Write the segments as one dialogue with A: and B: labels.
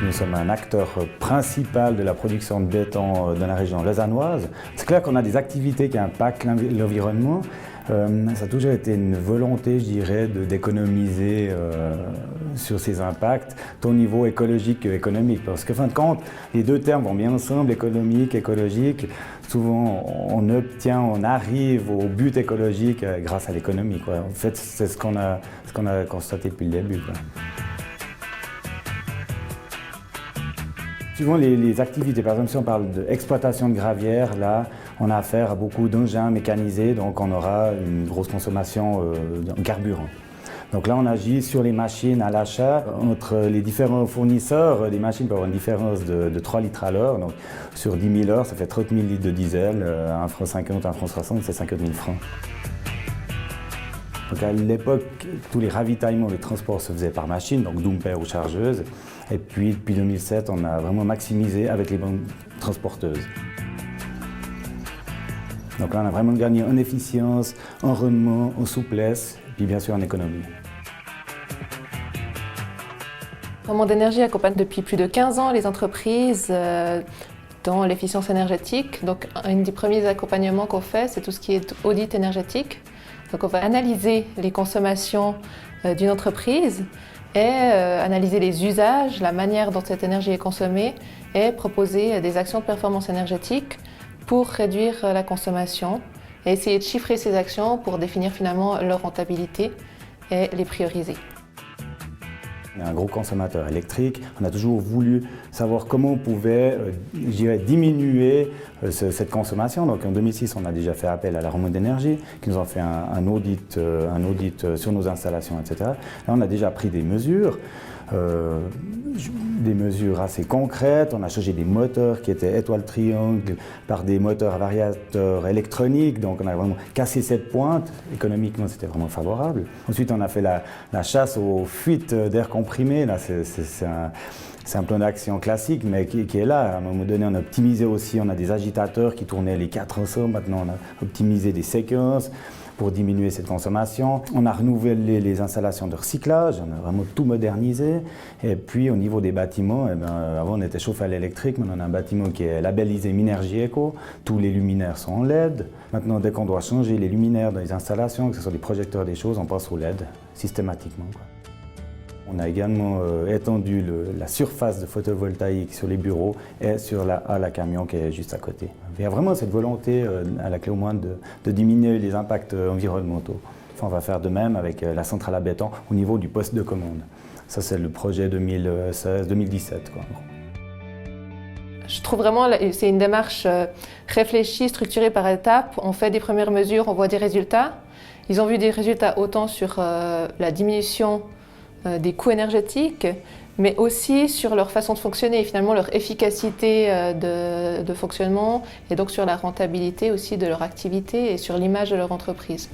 A: Nous sommes un acteur principal de la production de béton dans la région lausannoise. C'est clair qu'on a des activités qui impactent l'environnement. Ça a toujours été une volonté, je dirais, d'économiser sur ces impacts, tant au niveau écologique qu'économique. Parce que, fin de compte, les deux termes vont bien ensemble, économique, écologique. Souvent, on arrive au but écologique grâce à l'économie. En fait, c'est ce qu'on a constaté depuis le début. Suivant les activités, par exemple si on parle d'exploitation de gravière, là on a affaire à beaucoup d'engins mécanisés, donc on aura une grosse consommation en carburant. Donc là on agit sur les machines à l'achat entre les différents fournisseurs. Les machines peuvent avoir une différence de 3 litres à l'heure, donc sur 10 000 heures ça fait 30 000 litres de diesel, 1,50 franc, 1,60 franc, c'est 50 000 francs. Donc à l'époque, tous les ravitaillements, les transports se faisaient par machine, donc dumper ou chargeuse. Et puis depuis 2007, on a vraiment maximisé avec les bandes transporteuses. Donc là, on a vraiment gagné en efficience, en rendement, en souplesse, et puis bien sûr en économie.
B: Romande Énergie accompagne depuis plus de 15 ans les entreprises dans l'efficience énergétique. Donc un des premiers accompagnements qu'on fait, c'est tout ce qui est audit énergétique. Donc on va analyser les consommations d'une entreprise et analyser les usages, la manière dont cette énergie est consommée et proposer des actions de performance énergétique pour réduire la consommation et essayer de chiffrer ces actions pour définir finalement leur rentabilité et les prioriser.
A: On est un gros consommateur électrique. On a toujours voulu savoir comment on pouvait diminuer cette consommation. Donc en 2006, on a déjà fait appel à la Romande Énergie qui nous a fait un audit sur nos installations, etc. Là, on a déjà pris des mesures assez concrètes. On a changé des moteurs qui étaient étoile-triangle par des moteurs à variateurs électroniques. Donc on a vraiment cassé cette pointe. Économiquement, c'était vraiment favorable. Ensuite, on a fait la chasse aux fuites d'air comprimé. Là, c'est un plan d'action classique, mais qui est là. À un moment donné, on a optimisé aussi. On a des agitateurs qui tournaient les 4 ensemble. Maintenant, on a optimisé des séquences pour diminuer cette consommation. On a renouvelé les installations de recyclage, on a vraiment tout modernisé. Et puis au niveau des bâtiments, avant on était chauffé à l'électrique, maintenant on a un bâtiment qui est labellisé Minergie Eco, tous les luminaires sont en LED. Maintenant dès qu'on doit changer les luminaires dans les installations, que ce soit des projecteurs, des choses, on passe au LED systématiquement. On a également étendu la surface de photovoltaïque sur les bureaux et sur la camion qui est juste à côté. Il y a vraiment cette volonté à la clé au moins de diminuer les impacts environnementaux. Enfin, on va faire de même avec la centrale à béton au niveau du poste de commande. Ça, c'est le projet 2016-2017.
B: Je trouve vraiment que c'est une démarche réfléchie, structurée par étapes. On fait des premières mesures, on voit des résultats. Ils ont vu des résultats autant sur la diminution des coûts énergétiques, mais aussi sur leur façon de fonctionner et finalement leur efficacité de fonctionnement et donc sur la rentabilité aussi de leur activité et sur l'image de leur entreprise.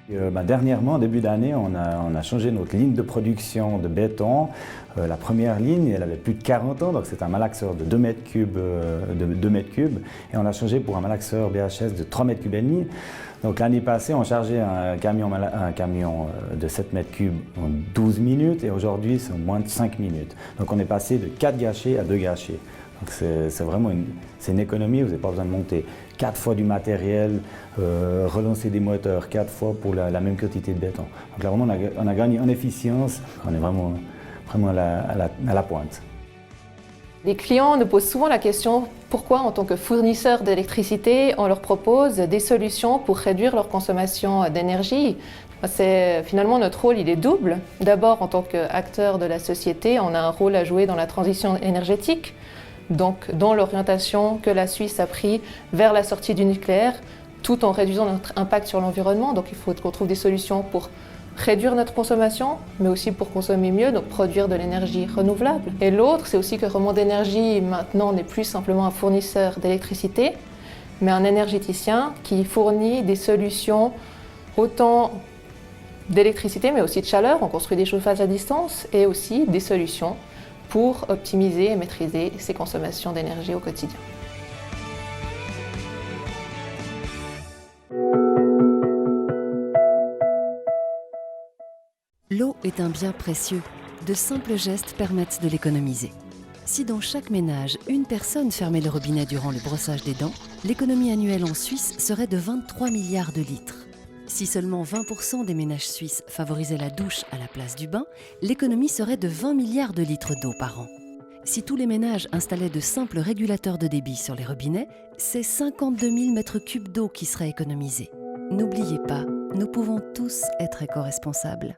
A: Dernièrement, en début d'année, on a changé notre ligne de production de béton. La première ligne, elle avait plus de 40 ans, donc c'est un malaxeur de 2 mètres cubes, et on l'a changé pour un malaxeur BHS de 3 mètres cubes et demi. Donc l'année passée, on chargeait un camion de 7 mètres cubes en 12 minutes et aujourd'hui, c'est en moins de 5 minutes. Donc on est passé de 4 gâchets à 2 gâchets. Donc c'est vraiment une économie, vous n'avez pas besoin de monter 4 fois du matériel, relancer des moteurs 4 fois pour la même quantité de béton. Donc là vraiment on a gagné en efficience, on est vraiment à la pointe.
B: Les clients nous posent souvent la question pourquoi, en tant que fournisseur d'électricité, on leur propose des solutions pour réduire leur consommation d'énergie. Finalement, notre rôle il est double. D'abord, en tant qu'acteur de la société, on a un rôle à jouer dans la transition énergétique, donc dans l'orientation que la Suisse a pris vers la sortie du nucléaire, tout en réduisant notre impact sur l'environnement. Donc il faut qu'on trouve des solutions pour réduire notre consommation, mais aussi pour consommer mieux, donc produire de l'énergie renouvelable. Et l'autre, c'est aussi que Romande Énergie, maintenant, n'est plus simplement un fournisseur d'électricité, mais un énergéticien qui fournit des solutions autant d'électricité, mais aussi de chaleur. On construit des chauffages à distance et aussi des solutions pour optimiser et maîtriser ses consommations d'énergie au quotidien.
C: L'eau est un bien précieux. de simples gestes permettent de l'économiser. Si dans chaque ménage, une personne fermait le robinet durant le brossage des dents, l'économie annuelle en Suisse serait de 23 milliards de litres. Si seulement 20% des ménages suisses favorisaient la douche à la place du bain, l'économie serait de 20 milliards de litres d'eau par an. Si tous les ménages installaient de simples régulateurs de débit sur les robinets, c'est 52 000 mètres cubes d'eau qui seraient économisés. N'oubliez pas, nous pouvons tous être éco-responsables.